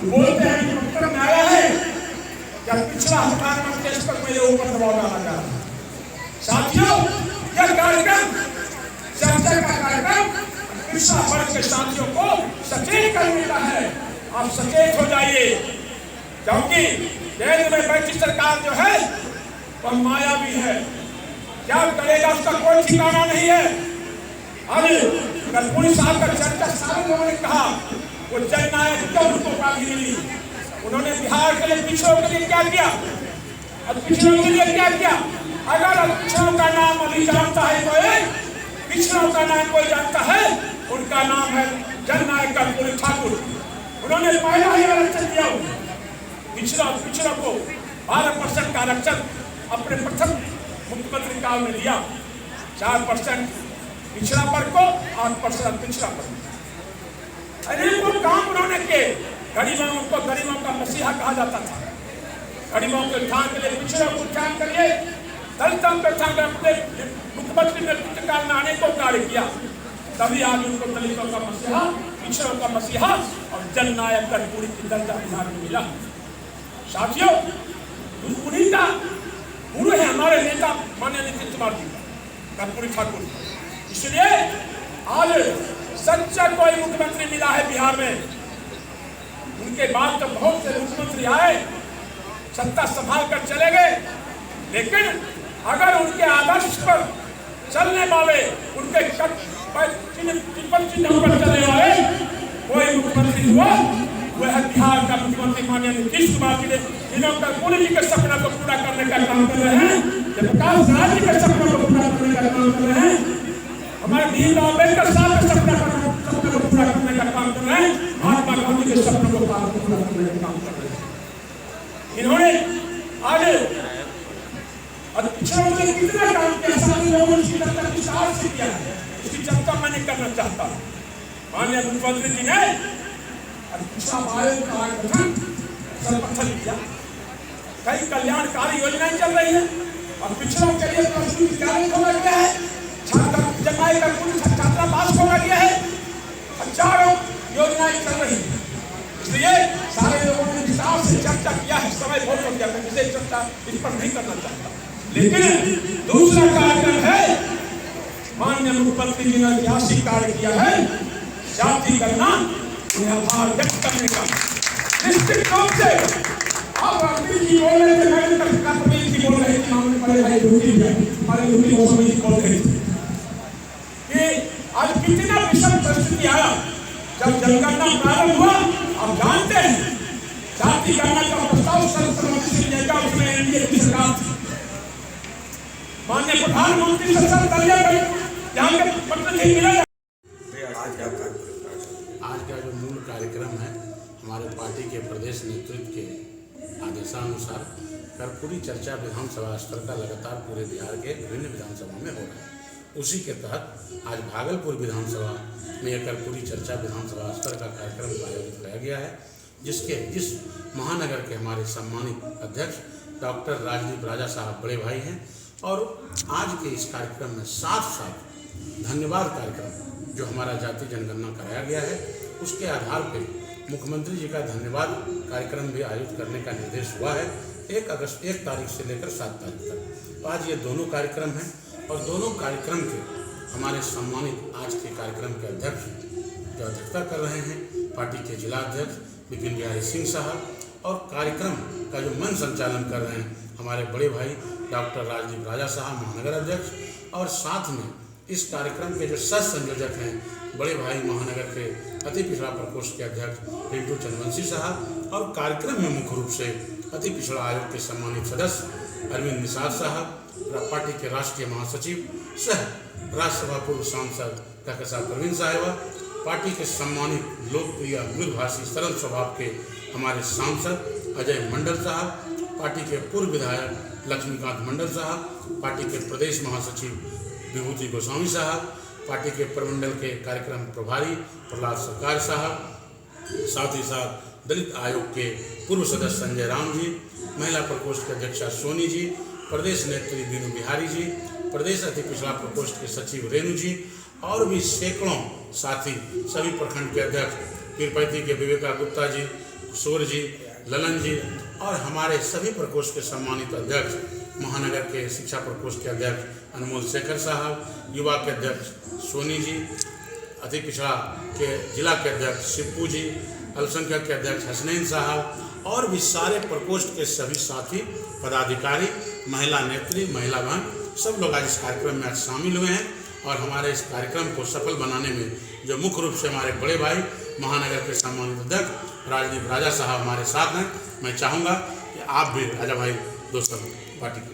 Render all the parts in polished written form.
बोलते हैं कि पत्र में आया है जब पिछड़ा हटाना केस पर मेरे ऊपर दबाव डाला जा रहा है। साथियों, यह कार्यक्रम चर्चा का कार्यक्रम पिछड़ा वर्ग के साथियों को सचेत करने का है। आप सचेत हो जाइए, क्योंकि केंद्र में बैठी सरकार जो है वह मायावी है। क्या करेगा उसका कोई ठिकाना नहीं है। अरे कर्पूरी साहब का चर्चा सारे लोगों ने कहा, वो जननायक क्यों उनको उपाधि मिली? उन्होंने बिहार के लिए पिछड़ों के लिए क्या किया और पिछड़ों के लिए क्या किया? अगर पिछड़ों का नाम अभी जानता है कोई, पिछड़ों का नाम कोई जानता है, उनका नाम है जननायक कर्पूरी ठाकुर। उन्होंने पहला ही आरक्षण दिया, पिछड़ों को 12% का आरक्षण अपने प्रथम मुख्यमंत्री काल में दिया। 4% पिछड़ा वर्ग को, 8% पिछड़ा वर्ग। अरे वो काम उन्होंने किए। गरीबों का मसीहा कहा जाता था। गरीबों के उत्थान के लिए, पिछड़ों को उत्थान के लिए, दलितों के उत्थान के लिए मुख्यमंत्री नेतृत्व काल में आने को कार्य किया। तभी आज उनको दलितों का मसीहा, पिछड़ों का मसीहा और जननायक कर्पूरी की दर्जा बिहार में मिला। साथियों, उन्हीं का गुरु है हमारे नेता माननीय नीतीश कुमार जी, कर्पूरी ठाकुर। इसलिए आज सच्चा कोई मुख्यमंत्री मिला है बिहार में। उनके बाद तो बहुत से मुख्यमंत्री आए, सत्ता संभाल कर चले गए, लेकिन अगर उनके आदर्श पर चलने वाले, उनके चिन्ह पर चलने वाले कोई मुख्यमंत्री हुआ, वह है बिहार का मुख्यमंत्री माननीय नीतीश कुमार जी ने, जिन्होंने कर्पूरी जी के सपना को पूरा करने का काम कर रहे हैं, प्रकाश राज जी के सपना को पूरा करने का काम कर रहे हैं, हमारे भीमराव अम्बेडकर साहब के सपना को पूरा करने का काम कर रहे हैं, महात्मा गांधी के सपना को पूरा करने का काम कर रहे हैं। इन्होंने आज पिछड़ों से कितना काम किया, सारे लोगों ने चर्चा विस्तार से किया है, उसकी चर्चा मैं नहीं करना चाहता। माननीय मुख्यमंत्री जी ने पिछड़ा आयोग का गठन सर्वप्रथम किया। कई कल्याणकारी योजनाएं चल रही है और पिछड़ों के लिए विद्यालय खोला गया है, जमाई का कुल छात्रावास खोला गया है, हजारों योजनाएं चल रही है। इसलिए सारे लोगों ने विस्तार से चर्चा किया है, समय बहुत हो गया, मैं विशेष चर्चा इस पर नहीं करना चाहता। लेकिन दूसरा कार्यक्रम है, माननीय मुख्यमंत्री जी ने ऐतिहासिक कार्य किया है, जाति करना, उन्हें आभार व्यक्त करने का। निश्चित रूप से अब अमित जी बोल रहे थे, मैं कबीर जी बोल रहे थे, हमने बड़े भाई ड्यूटी है, हमारे ड्यूटी मौसम जी बोल रहे थे कि आज कितना विषम परिस्थिति आया जब जनगणना प्रारंभ हुआ। आप जानते हैं जाति गणना का प्रस्ताव सर्वसम्मति से लिया गया, उसमें एनडीए की सरकार थी, माननीय प्रधानमंत्री से सब दलिया यहाँ के पत्र नहीं मिला। आज का जो मूल कार्यक्रम है, हमारे पार्टी के प्रदेश नेतृत्व के आदेशानुसार कर्पूरी चर्चा विधानसभा स्तर का लगातार पूरे बिहार के विभिन्न विधानसभा में हो रहा है। उसी के तहत आज भागलपुर विधानसभा में यह कर्पूरी चर्चा विधानसभा स्तर का कार्यक्रम आयोजित किया गया है, जिस महानगर के हमारे सम्मानित अध्यक्ष डॉक्टर राजदीप राजा साहब बड़े भाई हैं। और आज के इस कार्यक्रम में साथ साथ धन्यवाद कार्यक्रम जो हमारा जाति जनगणना कराया गया है, उसके आधार पर मुख्यमंत्री जी का धन्यवाद कार्यक्रम भी आयोजित करने का निर्देश हुआ है 1 तारीख से लेकर 7 तारीख तक। तो आज ये दोनों कार्यक्रम हैं और दोनों कार्यक्रम के हमारे सम्मानित आज के कार्यक्रम के अध्यक्ष जो अध्यक्षता कर रहे हैं, पार्टी के जिला अध्यक्ष विपिन बिहारी सिंह साहब, और कार्यक्रम का जो मन संचालन कर रहे हैं हमारे बड़े भाई डॉक्टर राजदीप राजा साहब महानगर अध्यक्ष, और साथ में इस कार्यक्रम के जो सह संयोजक हैं बड़े भाई महानगर के अति पिछड़ा प्रकोष्ठ के अध्यक्ष रिंटू चंद्रवंशी साहब, और कार्यक्रम में मुख्य रूप से अति पिछड़ा आयोग के सम्मानित सदस्य अरविंद निषाद साहब, पार्टी के राष्ट्रीय महासचिव सह राज्यसभा पूर्व सांसद कहकशा प्रवीण साहिबा, पार्टी के सम्मानित लोकप्रिय मृदुभाषी सरल स्वभाव के हमारे सांसद अजय मंडल साहब, पार्टी के पूर्व विधायक लक्ष्मीकांत मंडल साहब, पार्टी के प्रदेश महासचिव विभूति गोस्वामी साहब, पार्टी के प्रमंडल के कार्यक्रम प्रभारी प्रहलाद सरकार साहब, साथ ही साथ दलित आयोग के पूर्व सदस्य संजय राम जी, महिला प्रकोष्ठ के अध्यक्षा सोनी जी, प्रदेश नेत्री बीनू बिहारी जी, प्रदेश अति पिछड़ा प्रकोष्ठ के सचिव रेणु जी, और भी सैकड़ों साथी, सभी प्रखंड के अध्यक्ष, पीरपैती के विवेका गुप्ता जी, सूर्य जी, ललन जी और हमारे सभी प्रकोष्ठ के सम्मानित अध्यक्ष, महानगर के शिक्षा प्रकोष्ठ के अध्यक्ष अनमोल शेखर साहब, युवा के अध्यक्ष सोनी जी, अति पिछड़ा के जिला के अध्यक्ष शिप्पू जी, अल्पसंख्यक के अध्यक्ष हसनैन साहब और भी सारे प्रकोष्ठ के सभी साथी पदाधिकारी, महिला नेत्री, महिला बहन, सब लोग आज इस कार्यक्रम में आज शामिल हुए हैं। और हमारे इस कार्यक्रम को सफल बनाने में जो मुख्य रूप से हमारे बड़े भाई महानगर के सम्मानित अध्यक्ष राजदीप राजा साहब हमारे साथ हैं। मैं चाहूँगा कि आप भी राजा भाई दोस्तों पार्टी के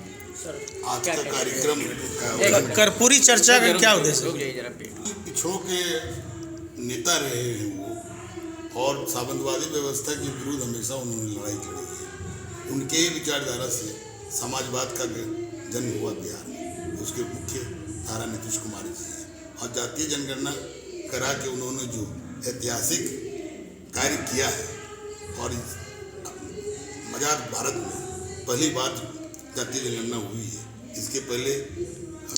आज का कार्यक्रम कर्पूरी चर्चा का क्या उद्देश्य है? पिछड़ों के नेता रहे हैं वो, और सामंतवादी व्यवस्था के विरुद्ध हमेशा उन्होंने लड़ाई लड़ी है। उनके ही विचारधारा से समाजवाद का जन्म हुआ बिहार में। उसके मुख्य धारा नीतीश कुमार जी हैं और जातीय जनगणना करा के उन्होंने जो ऐतिहासिक कार्य किया है और मजाक भारत में पहली बार जातीय जनगणना हुई है। इसके पहले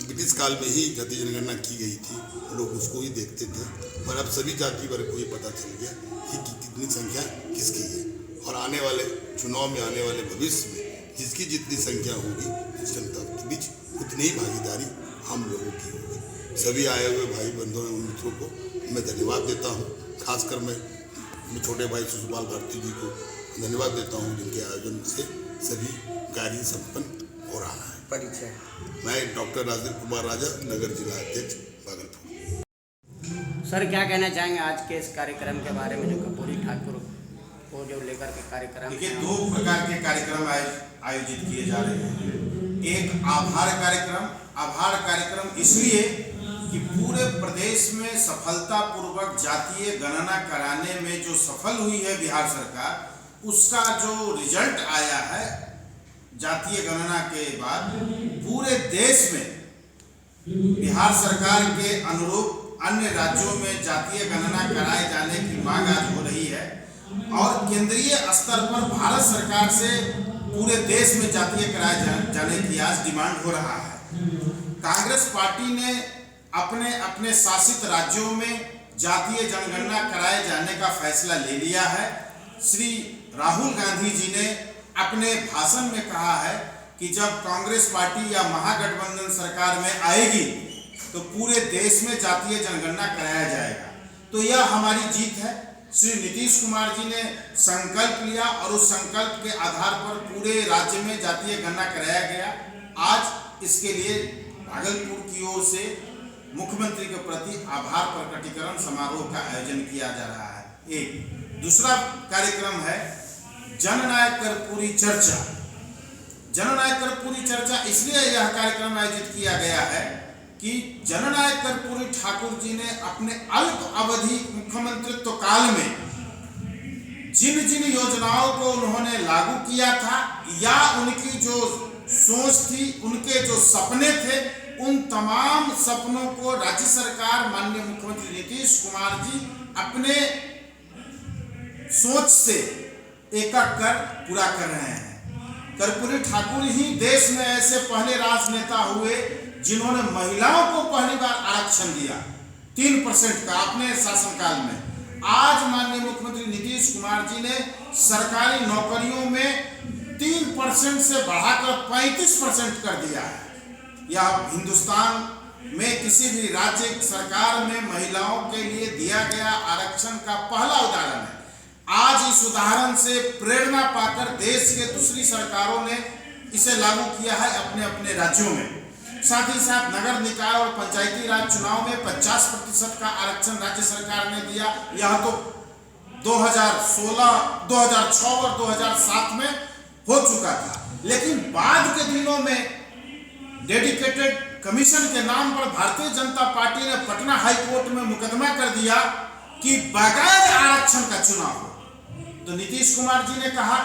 ब्रिटिश काल में ही जातीय जनगणना की गई थी, लोग उसको ही देखते थे, पर अब सभी जाति वर्ग को ये पता चल गया कि कितनी संख्या किसकी है और आने वाले चुनाव में, आने वाले भविष्य में जिसकी जितनी संख्या होगी उस जनता के बीच उतनी ही भागीदारी हम लोगों की होगी। सभी आए हुए भाई बंधुओं एवं मित्रों को मैं धन्यवाद देता हूँ। खासकर मैं छोटे भाई शिशुपाल भारती जी को धन्यवाद देता हूँ, जिनके आयोजन से सभी कार्य संपन्न हो रहा है। परिचय। मैं डॉक्टर राजेंद्र कुमार राजा, नगर जिला अध्यक्ष भागलपुर। सर क्या कहना चाहेंगे आज के इस कार्यक्रम के बारे में, जो कर्पूरी ठाकुर को जो लेकर के कार्यक्रम? देखिए, दो प्रकार के कार्यक्रम आयोजित किए जा रहे हैं। एक आभार कार्यक्रम इसलिए कि पूरे प्रदेश में सफलतापूर्वक जातीय गणना कराने में जो सफल हुई है बिहार सरकार, उसका जो रिजल्ट आया है जातीय गणना के बाद पूरे देश में बिहार सरकार के अनुरूप अन्य राज्यों में जातीय गणना कराए जाने की मांग आज हो रही है और केंद्रीय स्तर पर भारत सरकार से पूरे देश में जातीय कराए जाने की आज डिमांड हो रहा है। कांग्रेस पार्टी ने अपने अपने शासित राज्यों में जातीय जनगणना कराए जाने का फैसला ले लिया है। श्री राहुल गांधी जी ने अपने भाषण में कहा है कि जब कांग्रेस पार्टी या महागठबंधन सरकार में आएगी तो पूरे देश में जातीय जनगणना कराया जाएगा। तो यह हमारी जीत है। श्री नीतीश कुमार जी ने संकल्प लिया और उस संकल्प के आधार पर पूरे राज्य में जातीय गणना कराया गया। आज इसके लिए भागलपुर की ओर से मुख्यमंत्री के प्रति आभार प्रकटीकरण समारोह का आयोजन किया जा रहा है। एक दूसरा कार्यक्रम है जननायक कर्पूरी चर्चा। जननायक कर्पूरी चर्चा इसलिए यह कार्यक्रम आयोजित किया गया है कि जननायक कर्पूरी ठाकुर जी ने अपने अल्प अवधि मुख्यमंत्रित्व काल में जिन जिन योजनाओं को उन्होंने लागू किया था या उनकी जो सोच थी, उनके जो सपने थे, उन तमाम सपनों को राज्य सरकार माननीय मुख्यमंत्री नीतीश कुमार जी अपने सोच से एक कर पूरा कर रहे हैं। कर्पूरी ठाकुर ही देश में ऐसे पहले राजनेता हुए जिन्होंने महिलाओं को पहली बार आरक्षण दिया 3% का अपने शासनकाल में। आज माननीय मुख्यमंत्री नीतीश कुमार जी ने सरकारी नौकरियों में 3% से बढ़ाकर 35% कर दिया है। यह हिंदुस्तान में किसी भी राज्य सरकार में महिलाओं के लिए दिया गया आरक्षण का पहला उदाहरण है। आज इस उदाहरण से प्रेरणा पाकर देश के दूसरी सरकारों ने इसे लागू किया है अपने अपने राज्यों में। साथ ही साथ नगर निकाय और पंचायती राज चुनाव में 50% का आरक्षण राज्य सरकार ने दिया। यह तो 2016, 2006 और 2007 में हो चुका था, लेकिन बाद के दिनों में डेडिकेटेड कमीशन के नाम पर भारतीय जनता पार्टी ने पटना हाई कोर्ट में मुकदमा कर दिया कि बगैर आरक्षण का चुनाव हो। तो नीतीश कुमार जी ने कहा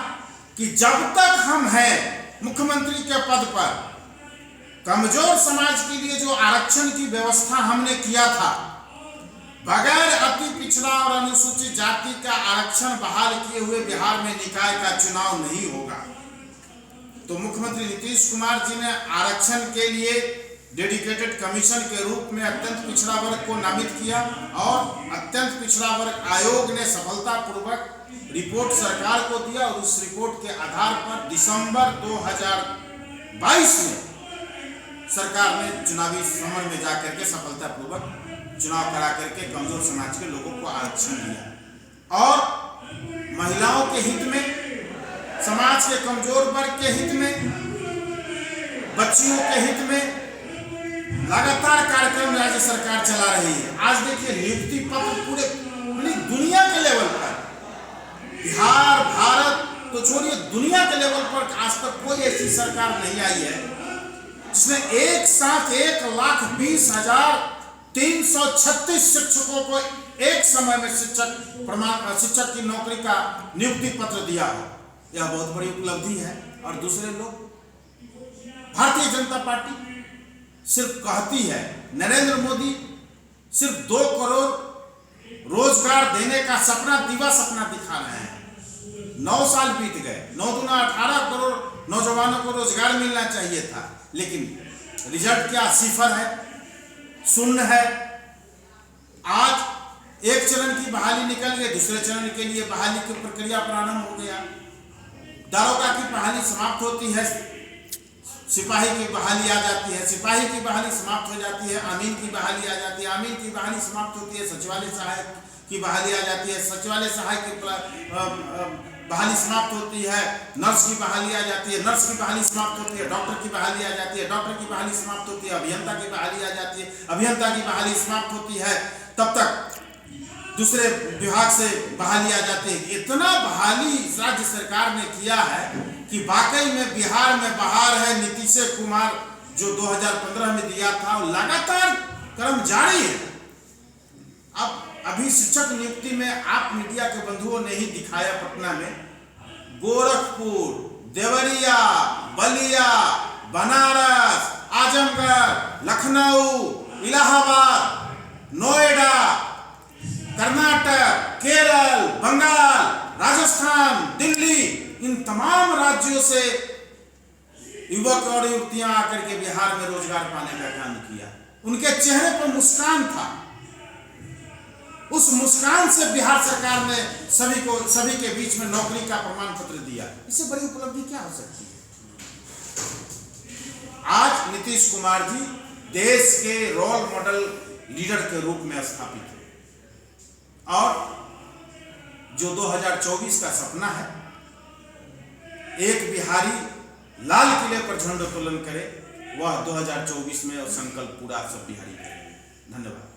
कि जब तक हम हैं मुख्यमंत्री के पद पर, कमजोर समाज के लिए जो आरक्षण की व्यवस्था हमने किया था, बगैर अति पिछड़ा और अनुसूचित जाति का आरक्षण बहाल किए हुए बिहार में निकाय का चुनाव नहीं होगा। तो मुख्यमंत्री नीतीश कुमार जी ने आरक्षण के लिए डेडिकेटेड कमीशन के रूप में अत्यंत पिछड़ा वर्ग को नामित किया और अत्यंत पिछड़ा वर्ग आयोग ने सफलतापूर्वक रिपोर्ट सरकार को दिया और उस रिपोर्ट के आधार पर दिसंबर 2022 में सरकार ने चुनावी समर में जाकर के सफलतापूर्वक चुनाव करा करके कमजोर समाज के लोगों को आरक्षण दिया और महिलाओं के हित में, समाज के कमजोर वर्ग के हित में, बच्चियों के हित में लगातार कार्यक्रम राज्य सरकार चला रही है। आज देखिए नियुक्ति पत्र पूरी दुनिया के लेवल पर, बिहार, भारत तो छोड़िए, दुनिया के लेवल पर आज तक कोई ऐसी सरकार नहीं आई है जिसने एक साथ 1,20,336 शिक्षकों को एक समय में शिक्षक की नौकरी का नियुक्ति पत्र दिया हो। यह बहुत बड़ी उपलब्धि है। और दूसरे लोग, भारतीय जनता पार्टी सिर्फ कहती है, नरेंद्र मोदी सिर्फ 2 करोड़ रोजगार देने का सपना दिखा रहे हैं। 9 साल बीत गए, 9 दूना 18 करोड़ नौजवानों को रोजगार मिलना चाहिए था, लेकिन रिजल्ट क्या? सिफर है, शून्य है। आज एक चरण की बहाली निकल गई, दूसरे चरण के लिए बहाली की प्रक्रिया प्रारंभ हो गया। दारोगा की बहाली समाप्त होती है, सिपाही की बहाली आ जाती है, सिपाही की बहाली समाप्त हो जाती है, आमीन की बहाली आ जाती है, आमीन की बहाली समाप्त होती है, सचिवालय सहायक की बहाली आ जाती है, सचिवालय सहायक की बहाली समाप्त होती है, नर्स की बहाली आ जाती है, नर्स की बहाली समाप्त होती है, डॉक्टर की बहाली आ जाती है, डॉक्टर की बहाली समाप्त होती है, अभियंता की बहाली आ जाती है, अभियंता की बहाली समाप्त होती है, तब तक दूसरे विभाग से बहाली आ जाती है। इतना बहाली राज्य सरकार ने किया है कि वाकई में बिहार में बहार है। नीतीश कुमार जो 2015 में दिया था और लगातार क्रम जारी है। अब अभी शिक्षक नियुक्ति में आप मीडिया के बंधुओं ने ही दिखाया, पटना में, गोरखपुर, देवरिया, बलिया, बनारस, आजमगढ़, लखनऊ, इलाहाबाद, नोएडा, कर्नाटक, केरल, बंगाल, राजस्थान, दिल्ली, इन तमाम राज्यों से युवक और युवतियां आकर के बिहार में रोजगार पाने का काम किया। उनके चेहरे पर मुस्कान था। उस मुस्कान से बिहार सरकार ने सभी के बीच में नौकरी का प्रमाण पत्र दिया। इससे बड़ी उपलब्धि क्या हो सकती है? आज नीतीश कुमार जी देश के रोल मॉडल लीडर के रूप में स्थापित है और जो 2024 का सपना है, एक बिहारी लाल किले पर झंडोत्तोलन करे, वह 2024 में संकल्प पूरा सब बिहारी करेंगे। धन्यवाद।